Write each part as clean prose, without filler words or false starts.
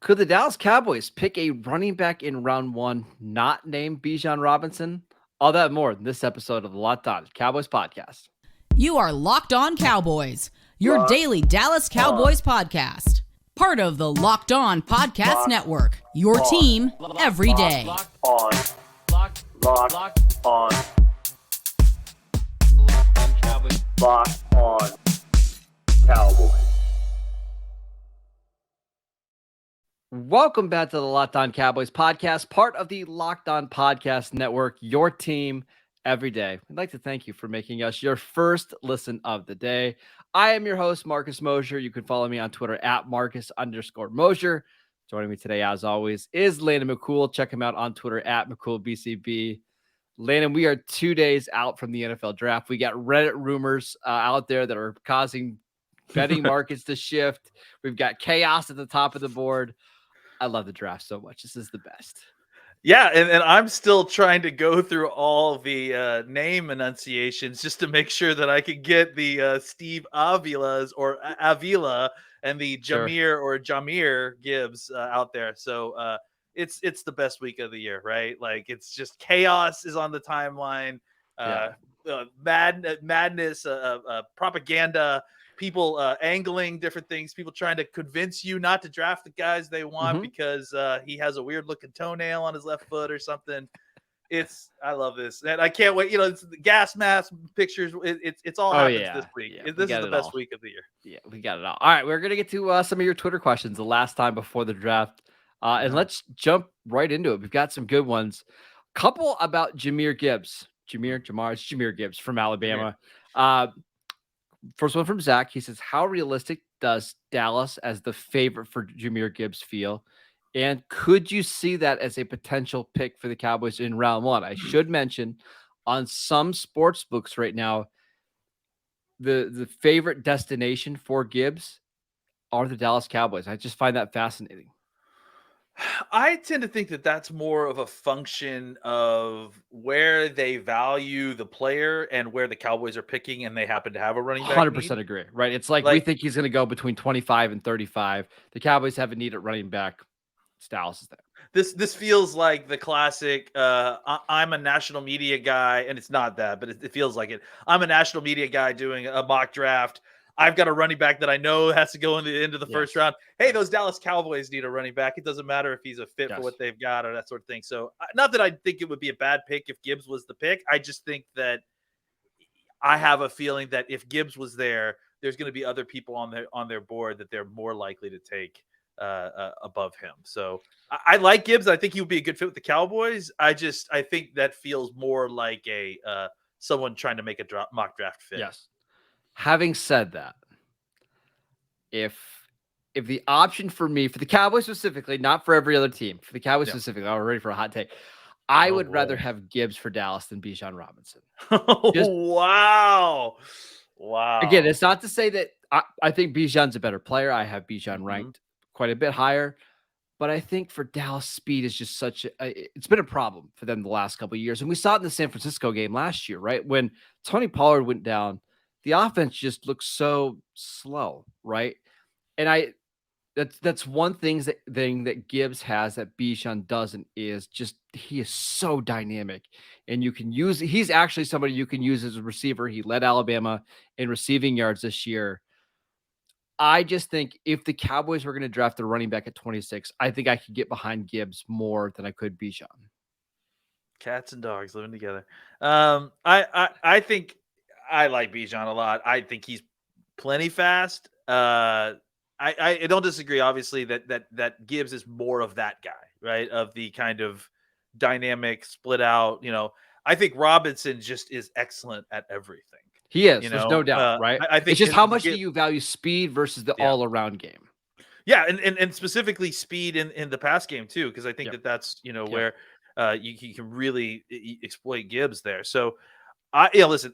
Could the Dallas Cowboys pick a running back in round one not named Bijan Robinson? All that and more in this episode of the Locked On Cowboys podcast. You are Locked On Cowboys, your Locked daily Dallas Cowboys podcast. Part of the Locked On Podcast Locked Network, your On. team every day. On. Locked on. Cowboys. Locked on. Cowboys. Welcome back to the Locked On Cowboys podcast, part of the Locked On Podcast Network, your team every day. We'd like to thank you for making us your first listen of the day. I am your host, Marcus Mosher. You can follow me on Twitter at Marcus_Mosher. Joining me today, as always, is Landon McCool. Check him out on Twitter at McCoolBCB. Landon, we are 2 days out from the NFL draft. We got Reddit rumors out there that are causing betting markets to shift. We've got chaos at the top of the board. I love the draft so much. This is the best. Yeah, and I'm still trying to go through all the name enunciations just to make sure that I can get the Steve Avila's or Avila and the Jahmyr Gibbs out there. So it's the best week of the year, right? Like it's just chaos is on the timeline, madness, propaganda. People angling different things, people trying to convince you not to draft the guys they want because he has a weird looking toenail on his left foot or something. I love this. And I can't wait. It's the gas mask pictures. It's all happens this week. Yeah, this is the best week of the year. Yeah, we got it all. All right, we're going to get to some of your Twitter questions the last time before the draft. And let's jump right into it. We've got some good ones. Couple about Jahmyr Gibbs. Jahmyr Gibbs from Alabama. First one from Zach. He says, how realistic does Dallas as the favorite for Jahmyr Gibbs feel? And could you see that as a potential pick for the Cowboys in round one? I should mention on some sports books right now, the favorite destination for Gibbs are the Dallas Cowboys. I just find that fascinating. I tend to think that that's more of a function of where they value the player and where the Cowboys are picking, and they happen to have a running back. 100% agree, right? It's like we think he's going to go between 25 and 35. The Cowboys have a need at running back. Dallas is there. This feels like the classic. I'm a national media guy, and it's not that, but it feels like it. I'm a national media guy doing a mock draft. I've got a running back that I know has to go in the end of the first round. Hey, those Dallas Cowboys need a running back. It doesn't matter if he's a fit for what they've got or that sort of thing. So not that I think it would be a bad pick if Gibbs was the pick. I just think that I have a feeling that if Gibbs was there, there's going to be other people on their board that they're more likely to take above him. So I like Gibbs. I think he would be a good fit with the Cowboys. I think that feels more like a someone trying to make a mock draft fit. Yes. Having said that, if the option for me, for the Cowboys specifically, not for every other team, for the Cowboys specifically, I'm ready for a hot take. I would rather have Gibbs for Dallas than Bijan Robinson. Wow. Again, it's not to say that I think Bijan's a better player. I have Bijan ranked quite a bit higher. But I think for Dallas, speed is just it's been a problem for them the last couple of years. And we saw it in the San Francisco game last year, right? When Tony Pollard went down, the offense just looks so slow, right? And that's one thing that Gibbs has that Bijan doesn't is just he is so dynamic, and he's actually somebody you can use as a receiver. He led Alabama in receiving yards this year. I just think if the Cowboys were going to draft a running back at 26, I think I could get behind Gibbs more than I could Bijan. Cats and dogs living together. I think I like Bijan a lot. I think he's plenty fast. I don't disagree, obviously, that Gibbs is more of that guy, right? Of the kind of dynamic, split out. I think Robinson just is excellent at everything. He is. There's no doubt, right? I think it's just how much do you value speed versus the all-around game? Yeah, and specifically speed in the pass game too, because I think that's where you can really exploit Gibbs there. So. Listen,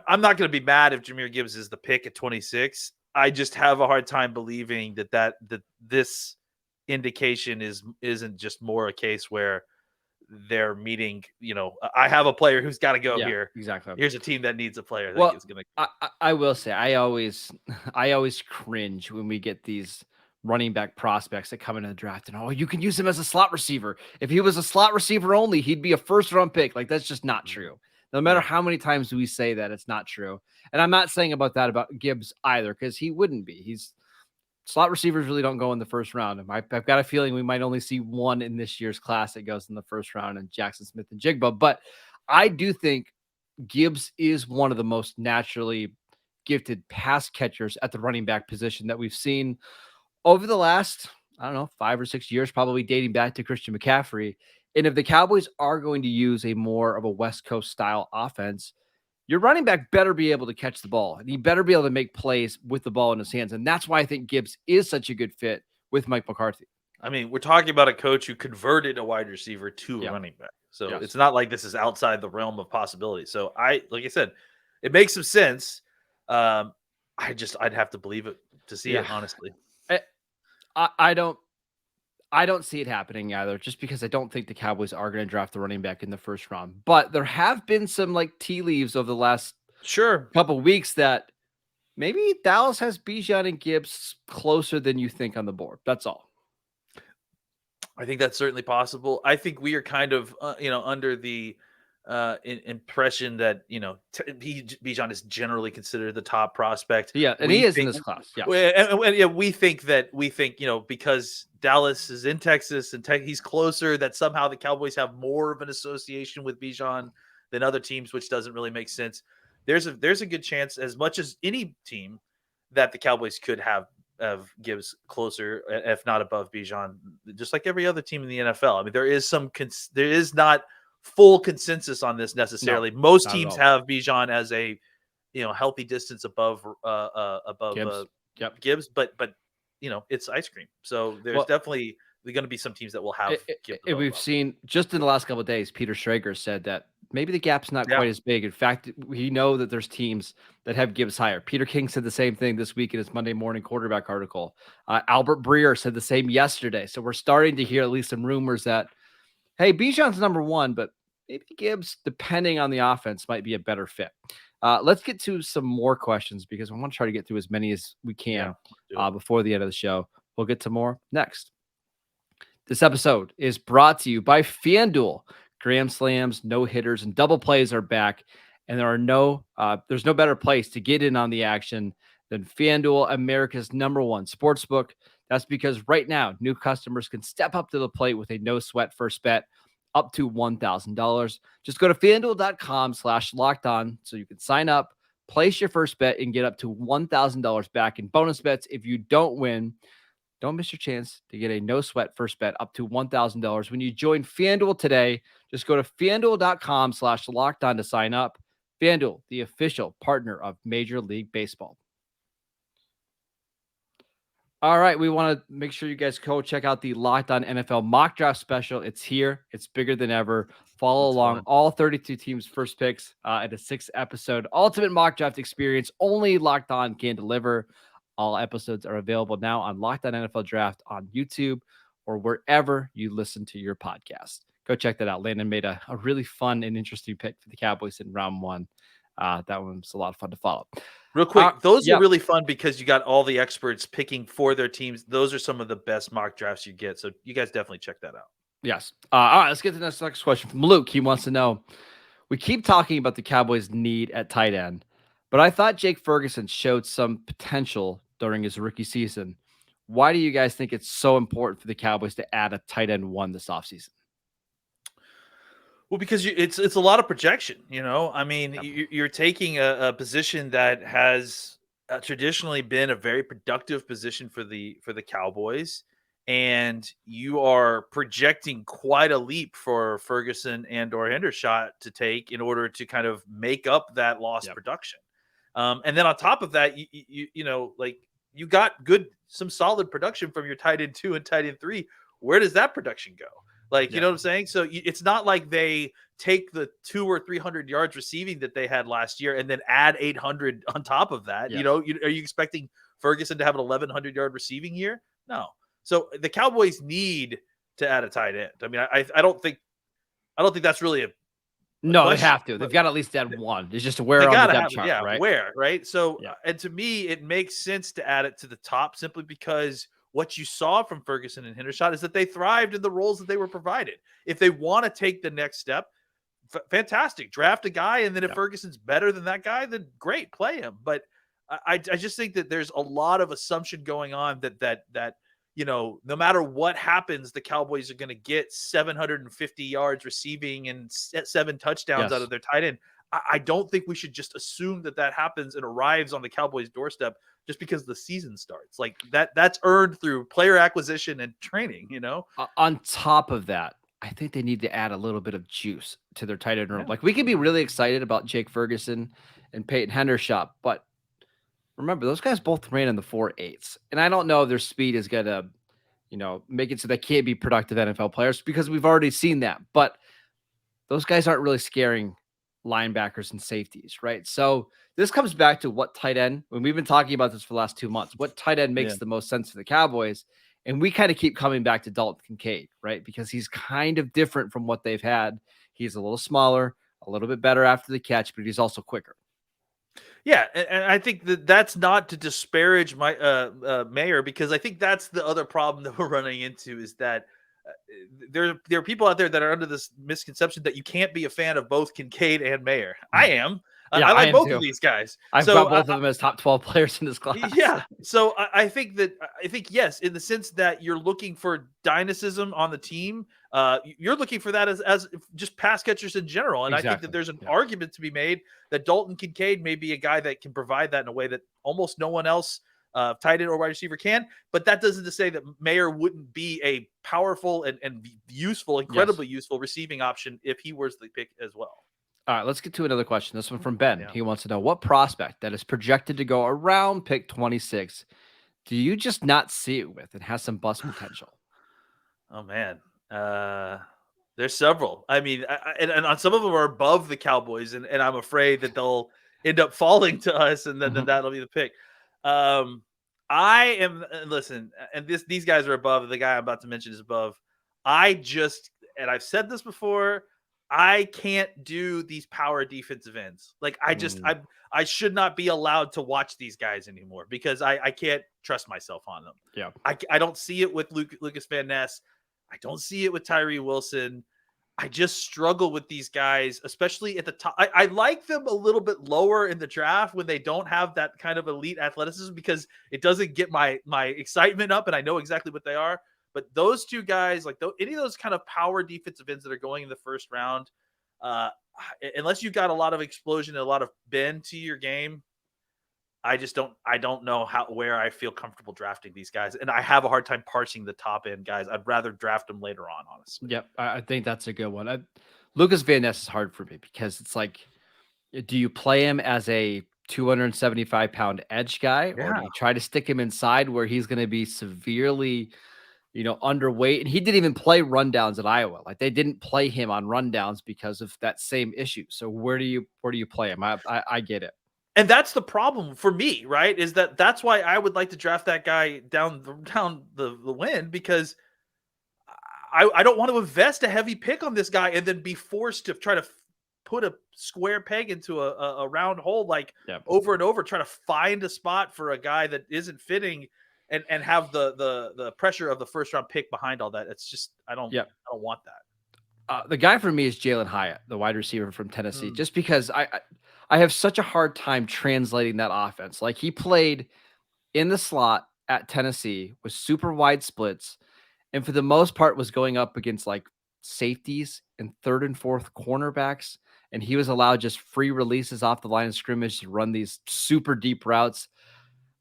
I'm not going to be mad if Jahmyr Gibbs is the pick at 26. I just have a hard time believing that this indication isn't just more a case where they're meeting. I have a player who's got to go here. Exactly. Here's a team that needs a player that is going to. I will say I always cringe when we get these running back prospects that come into the draft and, oh, you can use him as a slot receiver. If he was a slot receiver only, he'd be a first-round pick. Like, that's just not true. No matter how many times we say that, it's not true. And I'm not saying about Gibbs either, because he wouldn't be. Slot receivers really don't go in the first round. I've got a feeling we might only see one in this year's class that goes in the first round, and Jackson Smith and Jigba. But I do think Gibbs is one of the most naturally gifted pass catchers at the running back position that we've seen over the last, 5 or 6 years, probably dating back to Christian McCaffrey. And if the Cowboys are going to use a more of a West Coast style offense, your running back better be able to catch the ball, and he better be able to make plays with the ball in his hands. And that's why I think Gibbs is such a good fit with Mike McCarthy. I mean, we're talking about a coach who converted a wide receiver to a running back. So it's not like this is outside the realm of possibility. So like I said, it makes some sense. I'd have to believe it to see it, honestly. I don't see it happening either, just because I don't think the Cowboys are going to draft the running back in the first round. But there have been some tea leaves over the last couple weeks that maybe Dallas has Bijan and Gibbs closer than you think on the board. That's all. I think that's certainly possible. I think we are kind of under the impression that Bijan is generally considered the top prospect. Yeah, and he is in this class. Yeah, we think because Dallas is in Texas and he's closer, that somehow the Cowboys have more of an association with Bijan than other teams, which doesn't really make sense. There's a good chance, as much as any team, that the Cowboys could have Gibbs closer, if not above Bijan, just like every other team in the NFL. I mean, there is not full consensus on this necessarily. No, most teams have Bijan as a healthy distance above Gibbs, but it's ice cream. So there's definitely going to be some teams that will have Gibbs. We've seen just in the last couple of days, Peter Schrager said that maybe the gap's not quite as big. In fact, we know that there's teams that have Gibbs higher. Peter King said the same thing this week in his Monday morning quarterback article. Albert Breer said the same yesterday. So we're starting to hear at least some rumors that, hey, Bijan's number one, but maybe Gibbs, depending on the offense, might be a better fit. Let's get to some more questions, because I want to try to get through as many as we can before the end of the show. We'll get to more next. This episode is brought to you by FanDuel. Grand slams, no hitters, and double plays are back, and there's no better place to get in on the action than FanDuel, America's #1 sportsbook. That's because right now, new customers can step up to the plate with a no-sweat first bet up to $1,000. Just go to FanDuel.com/lockedon so you can sign up, place your first bet, and get up to $1,000 back in bonus bets if you don't win. Don't miss your chance to get a no-sweat first bet up to $1,000 when you join FanDuel today. Just go to FanDuel.com/lockedon to sign up. FanDuel, the official partner of Major League Baseball. All right, we want to make sure you guys go check out the Locked On NFL mock draft special. It's here. It's bigger than ever. Follow along all 32 teams' first picks at a 6-episode ultimate mock draft experience. Only Locked On can deliver. All episodes are available now on Locked On NFL Draft on YouTube or wherever you listen to your podcast. Go check that out. Landon made a really fun and interesting pick for the Cowboys in round 1. That one was a lot of fun to follow. Real quick, those are really fun because you got all the experts picking for their teams. Those are some of the best mock drafts you get. So you guys definitely check that out. Yes. All right, let's get to the next question from Luke. He wants to know, we keep talking about the Cowboys' need at tight end, but I thought Jake Ferguson showed some potential during his rookie season. Why do you guys think it's so important for the Cowboys to add a tight end 1 this offseason? Well, because it's a lot of projection, I mean, you're taking a position that has traditionally been a very productive position for the Cowboys, and you are projecting quite a leap for Ferguson and or Hendershot to take in order to kind of make up that lost production. And then on top of that, you got some solid production from your tight end 2 and tight end 3. Where does that production go? You know what I'm saying? So it's not like they take the 200 or 300 yards receiving that they had last year and then add 800 on top of that. Yes. Are you expecting Ferguson to have an 1,100 yard receiving year? No. So the Cowboys need to add a tight end. I mean, I don't think that's really no, they have to. They've got to at least add one. It's just where on the depth chart, right? Where, right? So, and to me, it makes sense to add it to the top simply because what you saw from Ferguson and Hendershot is that they thrived in the roles that they were provided. If they want to take the next step, fantastic. Draft a guy, and then if Ferguson's better than that guy, then great, play him. But I just think that there's a lot of assumption going on that no matter what happens, the Cowboys are going to get 750 yards receiving and 7 touchdowns out of their tight end. I don't think we should just assume that happens and arrives on the Cowboys' doorstep just because the season starts. Like that's earned through player acquisition and training, On top of that, I think they need to add a little bit of juice to their tight end room. Like, we can be really excited about Jake Ferguson and Peyton Hendershot, but remember, those guys both ran in the 4.8s. And I don't know if their speed is going to, make it so they can't be productive NFL players, because we've already seen that. But those guys aren't really scaring linebackers and safeties, right? So this comes back to what tight end, when we've been talking about this for the last 2 months, what tight end makes the most sense for the Cowboys. And we kind of keep coming back to Dalton Kincaid, right? Because he's kind of different from what they've had. He's a little smaller, a little bit better after the catch, but he's also quicker. Yeah, and I think that's not to disparage my Mayer, because I think that's the other problem that we're running into, is that there are people out there that are under this misconception that you can't be a fan of both Kincaid and Mayer. I am. Yeah, I like both of these guys. I've got both of them as top 12 players in this class. Yeah. So I think yes, in the sense that you're looking for dynamism on the team, you're looking for that as just pass catchers in general. And I think that there's an argument to be made that Dalton Kincaid may be a guy that can provide that in a way that almost no one else, tight end or wide receiver, can. But that doesn't to say that Mayer wouldn't be a powerful and useful, incredibly useful receiving option if he was the pick as well. All right, let's get to another question. This one from Ben. Yeah. He wants to know, what prospect that is projected to go around pick 26 do you just not see it with and has some bust potential? Oh, man. There's several. I mean, and some of them are above the Cowboys, and I'm afraid that they'll end up falling to us, and then that'll be the pick. Listen, and these guys are above. The guy I'm about to mention is above. And I've said this before, I can't do these power defensive ends. Like, I should not be allowed to watch these guys anymore, because I can't trust myself on them. Yeah. I don't see it with Lucas Van Ness. I don't see it with Tyree Wilson. I just struggle with these guys, especially at the top. I like them a little bit lower in the draft when they don't have that kind of elite athleticism, because it doesn't get my excitement up, and I know exactly what they are. But those two guys, like any of those kind of power defensive ends that are going in the first round, unless you've got a lot of explosion and a lot of bend to your game, I don't know where I feel comfortable drafting these guys. And I have a hard time parsing the top end guys. I'd rather draft them later on, honestly. Yep. I think that's a good one. Lucas Van Ness is hard for me, because it's like, do you play him as a 275-pound edge guy, or do you try to stick him inside where he's going to be severely underweight? And he didn't even play rundowns at Iowa. Like, they didn't play him on rundowns because of that same issue. So where do you play him? I get it. And that's the problem for me, right? Is that's why I would like to draft that guy down the wind, because I don't want to invest a heavy pick on this guy and then be forced to try to put a square peg into a round hole, over and over, try to find a spot for a guy that isn't fitting, and have the pressure of the first round pick behind all that. It's just, I don't want that. The guy for me is Jalen Hyatt, the wide receiver from Tennessee, just because I have such a hard time translating that offense. Like, he played in the slot at Tennessee with super wide splits, and for the most part was going up against like safeties and third and fourth cornerbacks. And he was allowed just free releases off the line of scrimmage to run these super deep routes.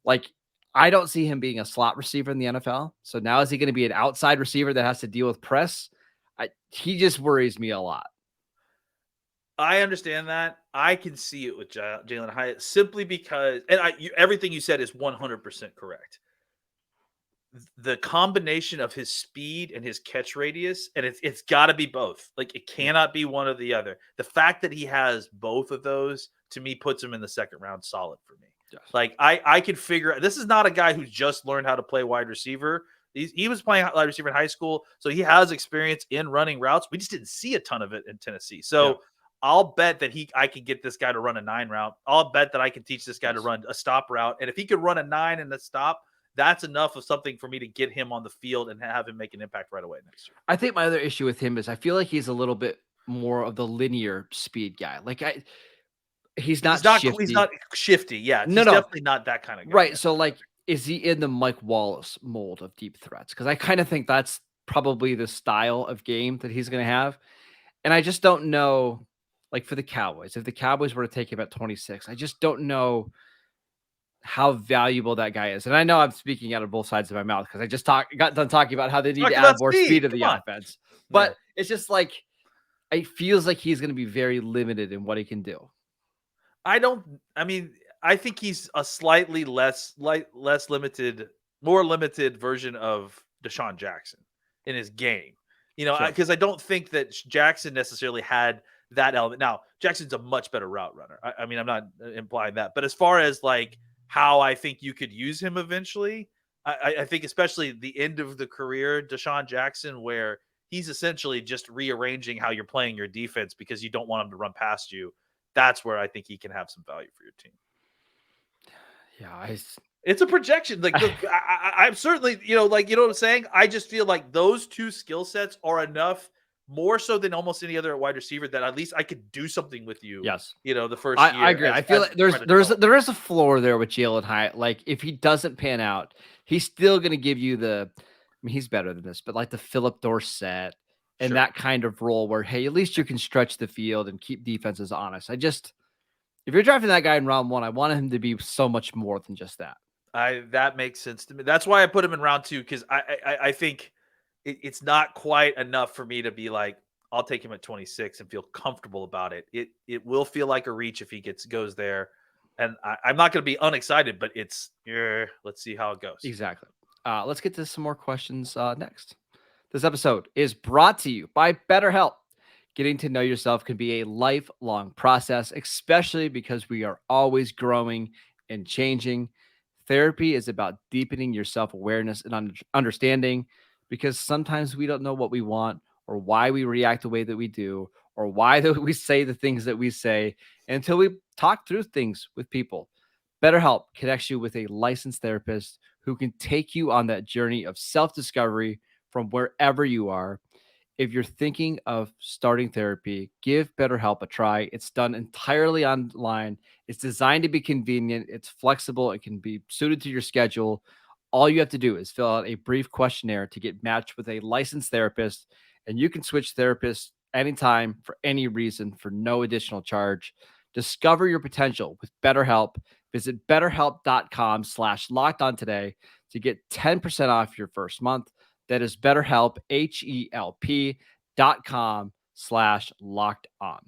Like, I don't see him being a slot receiver in the NFL. So now, is he going to be an outside receiver that has to deal with press? He just worries me a lot. I understand that. I can see it with Jalen Hyatt, simply because, and everything you said is 100% correct. The combination of his speed and his catch radius, and it's got to be both. Like, it cannot be one or the other. The fact that he has both of those, to me, puts him in the second round solid for me. Yes. Like, I could figure, this is not a guy who just learned how to play wide receiver. He was playing wide receiver in high school, so he has experience in running routes. We just didn't see a ton of it in Tennessee. So I'll bet that I can get this guy to run a 9 route. I'll bet that I can teach this guy to run a stop route. And if he could run a 9 and a stop, that's enough of something for me to get him on the field and have him make an impact right away next year. I think my other issue with him is I feel like he's a little bit more of the linear speed guy. He's not He's shifty. not shifty. Yeah, No, he's no. definitely not that kind of guy. Right. Yeah. So, is he in the Mike Wallace mold of deep threats? Because I kind of think that's probably the style of game that he's going to have. And I just don't know, for the Cowboys, if the Cowboys were to take him at 26, I just don't know how valuable that guy is. And I know I'm speaking out of both sides of my mouth because I just got done talking about how they need to add more speed to the offense. But it's just it feels like he's going to be very limited in what he can do. I think he's a slightly less limited, more limited version of Deshaun Jackson in his game. Because I don't think that Jackson necessarily had that element. Now, Jackson's a much better route runner. I'm not implying that. But as far as how I think you could use him eventually, I think especially the end of the career, Deshaun Jackson, where he's essentially just rearranging how you're playing your defense because you don't want him to run past you. That's where I think he can have some value for your team. Yeah, it's a projection. Look, I'm certainly, you know what I'm saying? I just feel like those two skill sets are enough, more so than almost any other wide receiver, that at least I could do something with you. Yes. The first year. I agree. I feel like there is a floor there with Jalen Hyatt. If he doesn't pan out, he's still going to give you he's better than this, but the Philip Dorsett and that kind of role where, hey, at least you can stretch the field and keep defenses honest. If you're drafting that guy in round 1, I want him to be so much more than just that. That makes sense to me. That's why I put him in round 2, because I think it's not quite enough for me to be like, I'll take him at 26 and feel comfortable about it. It will feel like a reach if he goes there, and I'm not going to be unexcited, but let's see how it goes. Exactly. Let's get to some more questions next. This episode is brought to you by BetterHelp. Getting to know yourself can be a lifelong process, especially because we are always growing and changing. Therapy is about deepening your self-awareness and understanding, because sometimes we don't know what we want or why we react the way that we do or why we say the things that we say until we talk through things with people. BetterHelp connects you with a licensed therapist who can take you on that journey of self-discovery from wherever you are. If you're thinking of starting therapy, give BetterHelp a try. It's done entirely online. It's designed to be convenient. It's flexible. It can be suited to your schedule. All you have to do is fill out a brief questionnaire to get matched with a licensed therapist, and you can switch therapists anytime for any reason for no additional charge. Discover your potential with BetterHelp. Visit BetterHelp.com/lockedon today to get 10% off your first month. That is BetterHelp, HELP.com/lockedon.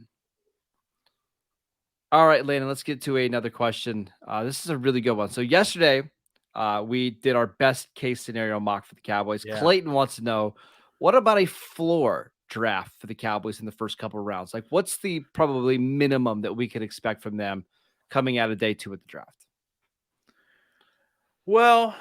All right, Landon, let's get to another question. This is a really good one. So yesterday, we did our best case scenario mock for the Cowboys. Yeah. Clayton wants to know, what about a floor draft for the Cowboys in the first couple of rounds? What's the probably minimum that we could expect from them coming out of day 2 of the draft? Well,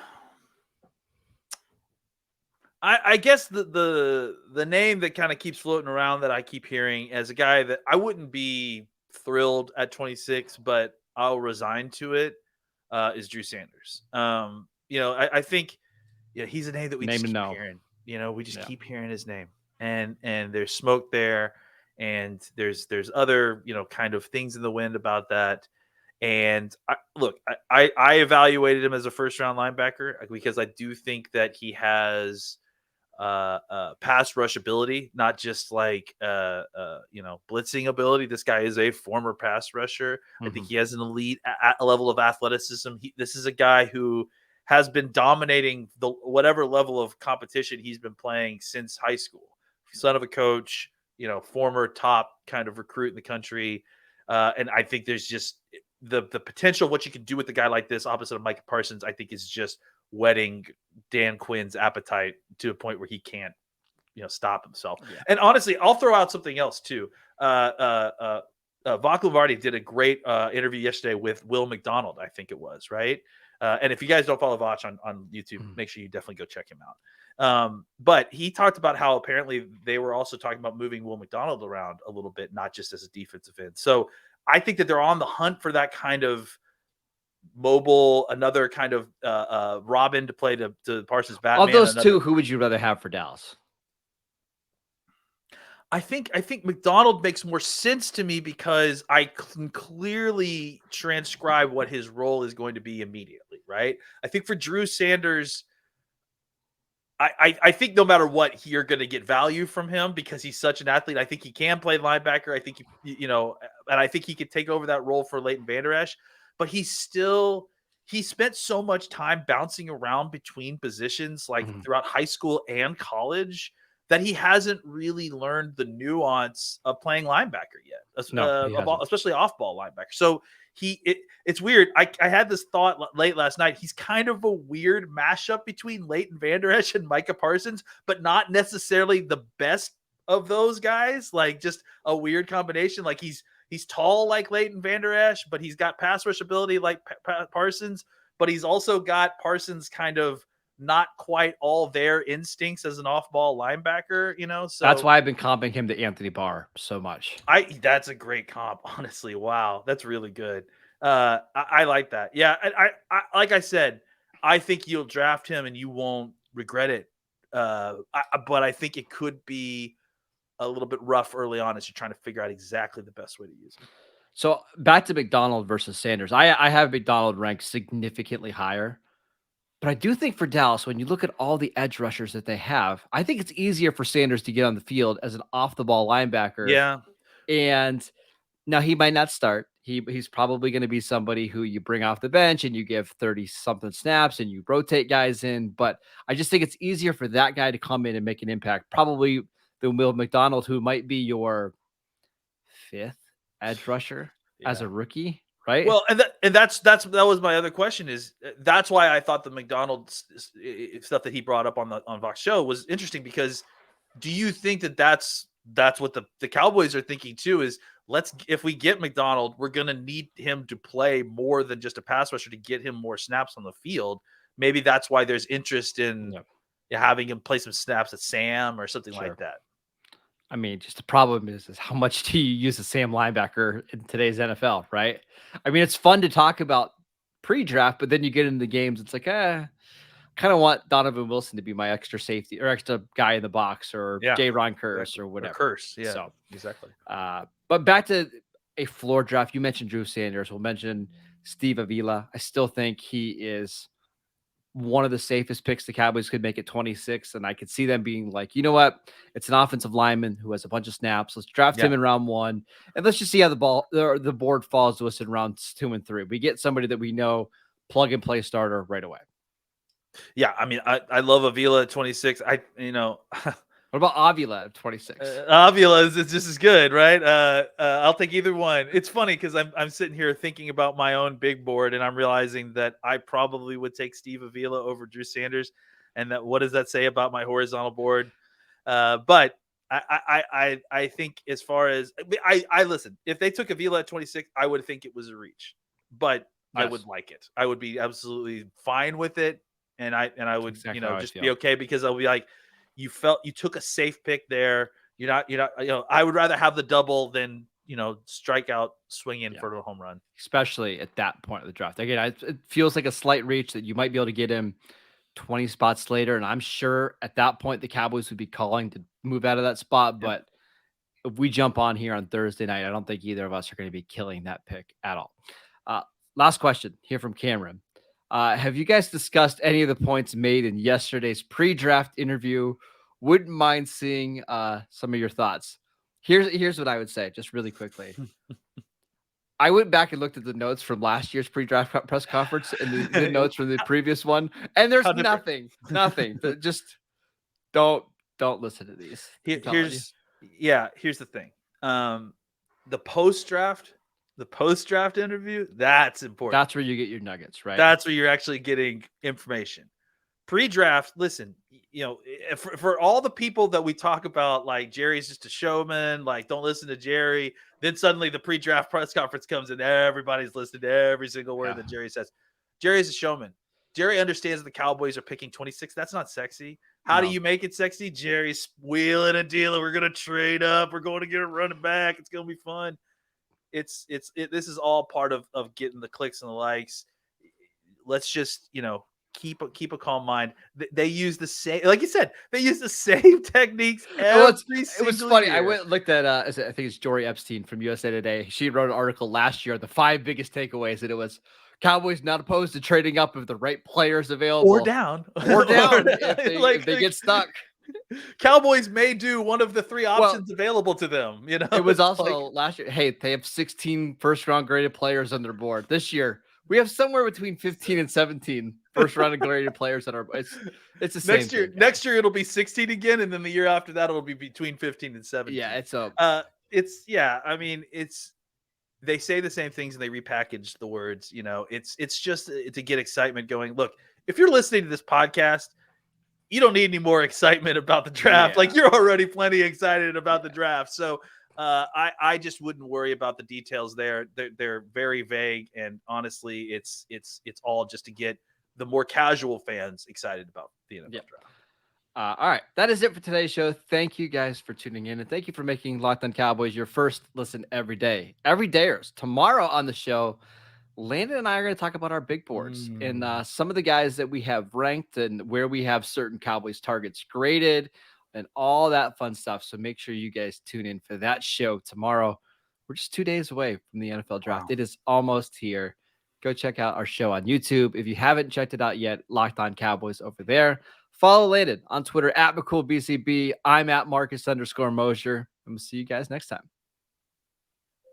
I guess the name that kind of keeps floating around that I keep hearing as a guy that I wouldn't be thrilled at 26, but I'll resign to it, is Drew Sanders. I think he's a name that we just keep hearing. We just keep hearing his name, and there's smoke there, and there's other kind of things in the wind about that. And I evaluated him as a first-round linebacker because I do think that he has pass rush ability, not just blitzing ability. This guy is a former pass rusher. Mm-hmm. I think he has an elite level of athleticism. This is a guy who has been dominating whatever level of competition he's been playing since high school. Son of a coach, former top kind of recruit in the country. And I think there's just the potential, what you can do with a guy like this opposite of Micah Parsons, I think is just whetting Dan Quinn's appetite to a point where he can't, stop himself. Yeah. And honestly, I'll throw out something else too. Vach Lombardi did a great interview yesterday with Will McDonald, I think it was, right? And if you guys don't follow Vach on YouTube, make sure you definitely go check him out. But he talked about how apparently they were also talking about moving Will McDonald around a little bit, not just as a defensive end. So I think that they're on the hunt for that kind of mobile, another kind of Robin to play to Parsons Batman. Of those two, who would you rather have for Dallas? I think McDonald makes more sense to me because I can clearly transcribe what his role is going to be immediately, right? I think for Drew Sanders, I think no matter what, you're going to get value from him because he's such an athlete. I think he can play linebacker. I think and I think he could take over that role for Leighton Vander Esch. But he spent so much time bouncing around between positions, like throughout high school and college, that he hasn't really learned the nuance of playing linebacker yet, especially off-ball linebacker. So it's weird. I had this thought late last night. He's kind of a weird mashup between Leighton Vander Esch and Micah Parsons, but not necessarily the best of those guys. Like just a weird combination. Like he's tall like Leighton Vander Esch, but he's got pass rush ability like Parsons, but he's also got Parsons kind of not quite all their instincts as an off-ball linebacker, So that's why I've been comping him to Anthony Barr so much. That's a great comp, honestly. Wow, that's really good. I like that. Yeah, I like I said, I think you'll draft him and you won't regret it. But I think it could be a little bit rough early on as you're trying to figure out exactly the best way to use him. So back to McDonald versus Sanders. I have McDonald ranked significantly higher. But I do think for Dallas, when you look at all the edge rushers that they have, I think it's easier for Sanders to get on the field as an off-the-ball linebacker. Yeah. And now he might not start. He's probably going to be somebody who you bring off the bench and you give 30-something snaps and you rotate guys in. But I just think it's easier for that guy to come in and make an impact, probably than Will McDonald, who might be your 5th edge rusher as a rookie. Right. Well, and that was my other question is that's why I thought the McDonald stuff that he brought up on Vox show was interesting, because do you think that's what the Cowboys are thinking too, is if we get McDonald, we're going to need him to play more than just a pass rusher to get him more snaps on the field. Maybe that's why there's interest in having him play some snaps at Sam or something like that. I mean, just the problem is how much do you use a Sam linebacker in today's NFL, right? I mean, it's fun to talk about pre-draft, but then you get into the games, it's like, kind of want Donovan Wilson to be my extra safety or extra guy in the box, or J-Ron Curse or whatever. Curse, yeah, so, exactly. But back to a floor draft, you mentioned Drew Sanders. We'll mention Steve Avila. I still think he is one of the safest picks the Cowboys could make at 26. And I could see them being like, you know what? It's an offensive lineman who has a bunch of snaps. Let's draft him in round 1. And let's just see how the board falls to us in rounds 2 and 3. We get somebody that we know, plug and play starter right away. Yeah. I mean, I love Avila at 26. What about Avila at 26? Avila is just as good, right? I'll take either one. It's funny because I'm sitting here thinking about my own big board, and I'm realizing that I probably would take Steve Avila over Drew Sanders. And that, what does that say about my horizontal board? But I think as far as I listen, if they took Avila at 26, I would think it was a reach, but I would like it. I would be absolutely fine with it, and I would just be okay, because I'll be like, you took a safe pick there. You're not, I would rather have the double than, strike out swinging for a home run. Especially at that point of the draft. Again, it feels like a slight reach that you might be able to get him 20 spots later. And I'm sure at that point, the Cowboys would be calling to move out of that spot. Yeah. But if we jump on here on Thursday night, I don't think either of us are going to be killing that pick at all. Last question here from Cameron. Have you guys discussed any of the points made in yesterday's pre-draft interview? Wouldn't mind seeing some of your thoughts. Here's what I would say, just really quickly. I went back and looked at the notes from last year's pre-draft press conference and the notes from the previous one, and there's nothing. Just don't listen to these. Here's the thing. The post-draft interview, that's important. That's where you get your nuggets, right? That's where you're actually getting information. Pre-draft, listen, for all the people that we talk about, like Jerry's just a showman, like don't listen to Jerry. Then suddenly the pre-draft press conference comes and everybody's listening to every single word that Jerry says. Jerry's a showman. Jerry understands the Cowboys are picking 26. That's not sexy. How do you make it sexy? Jerry's wheeling and dealing. We're going to trade up. We're going to get a running back. It's going to be fun. This is all part of getting the clicks and the likes. let's just, keep a calm mind. They use the same, like you said, they use the same techniques every single It was funny. I year. went and looked at I think it's Jory Epstein from USA Today. She wrote an article last year, the 5 biggest takeaways, and it was Cowboys not opposed to trading up if the right players available or down if they get stuck. Cowboys may do one of the 3 options available to them. It was also last year. Hey, they have 16 first-round graded players on their board. This year, we have somewhere between 15 and 17 first-round graded players on our. It's the same next year. thing, next year it'll be 16 again, and then the year after that it'll be between 15 and 17. Yeah, I mean, they say the same things and they repackage the words. It's just to get excitement going. Look, if you're listening to this podcast, you don't need any more excitement about the draft. Yeah. Like, you're already plenty excited about the draft. So I just wouldn't worry about the details there. They're very vague, and honestly, it's all just to get the more casual fans excited about the NFL draft. All right, that is it for today's show. Thank you guys for tuning in, and thank you for making Locked On Cowboys your first listen every day. Every dayers. Tomorrow on the show, Landon and I are going to talk about our big boards and some of the guys that we have ranked and where we have certain Cowboys targets graded and all that fun stuff. So make sure you guys tune in for that show tomorrow. We're just 2 days away from the NFL draft. Wow. It is almost here. Go check out our show on YouTube. If you haven't checked it out yet, Locked On Cowboys over there. Follow Landon on Twitter at McCoolBCB. I'm at Marcus_Mosher. And we'll see you guys next time.